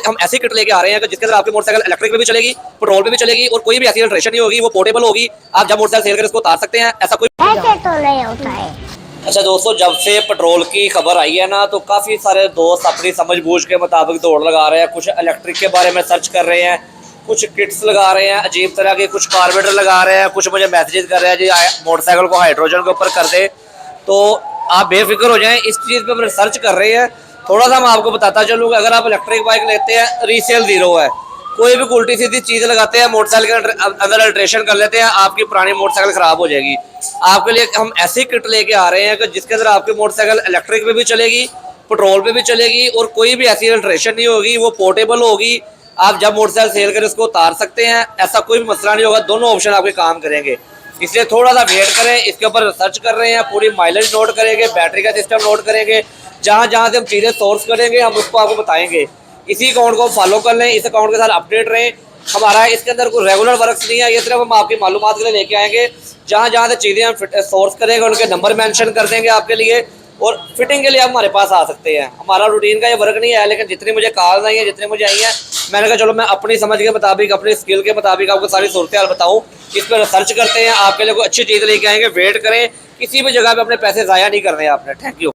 हम ऐसी किट लेके आ रहे हैं कि जिसके अंदर आपकी मोटरसाइकिल इलेक्ट्रिक पे भी चलेगी, पेट्रोल पे भी चलेगी और कोई भी ऐसी अल्ट्रेशन नहीं होगी, वो पोर्टेबल होगी। आप जब मोटरसाइकिल सेल कर इसको उतार सकते हैं, ऐसा कोई ऐसे तो नहीं होता है। अच्छा दोस्तों, जब से पेट्रोल की खबर आई है ना, तो काफ़ी सारे दोस्त अपनी समझ बूझ के मुताबिक दौड़ लगा रहे हैं। कुछ इलेक्ट्रिक के बारे में सर्च कर रहे हैं, कुछ किट्स लगा रहे हैं अजीब तरह के, कुछ कार्बोरेटर लगा रहे हैं, कुछ मुझे मैसेजेस कर रहे हैं जी मोटरसाइकिल को हाइड्रोजन के ऊपर कर दे। तो आप बेफिक्र हो जाएं, इस चीज़ पे हम रिसर्च कर रहे हैं। थोड़ा सा मैं आपको बताता चलूँ कि अगर आप इलेक्ट्रिक बाइक लेते हैं, रीसेल ज़ीरो है। कोई भी उल्टी सीधी चीज़ लगाते हैं, मोटरसाइकिल के अंदर अल्ट्रेशन कर लेते हैं, आपकी पुरानी मोटरसाइकिल ख़राब हो जाएगी। आपके लिए हम ऐसी किट लेके आ रहे हैं कि जिसके अंदर आपकी मोटरसाइकिल इलेक्ट्रिक पे भी चलेगी, पेट्रोल पे भी चलेगी और कोई भी ऐसी अल्ट्रेशन नहीं होगी, वो पोर्टेबल होगी। आप जब मोटरसाइकिल सेल कर इसको उतार सकते हैं, ऐसा कोई भी मसला नहीं होगा। दोनों ऑप्शन आपके काम करेंगे, इसलिए थोड़ा सा वेट करें। इसके ऊपर रिसर्च कर रहे हैं, पूरी माइलेज नोट करेंगे, बैटरी का सिस्टम नोट करेंगे। जहाँ जहाँ से हम चीज़ें सोर्स करेंगे, हम उसको आपको बताएंगे। इसी अकाउंट को फॉलो कर लें, इस अकाउंट के साथ अपडेट रहें। हमारा इसके अंदर कोई रेगुलर वर्क नहीं है, ये सिर्फ हम आपकी मालूमात के लिए लेके आएंगे। जहाँ जहाँ से चीज़ें हम सोर्स करेंगे, उनके नंबर मेंशन कर देंगे आपके लिए, और फिटिंग के लिए आप हमारे पास आ सकते हैं। हमारा रूटीन का ये वर्क नहीं है, लेकिन जितनी मुझे कॉल आई है, जितनी मुझे आई हैं, मैंने कहा चलो मैं अपनी समझ के मुताबिक, अपनी स्किल के मुताबिक आपको सारी सूरत हाल बताऊँ। इस पर रिसर्च करते हैं, आपके लिए कोई अच्छी चीज़ लेके आएंगे। वेट करें, किसी भी जगह पे अपने पैसे ज़ाया नहीं करने आपने। Thank you.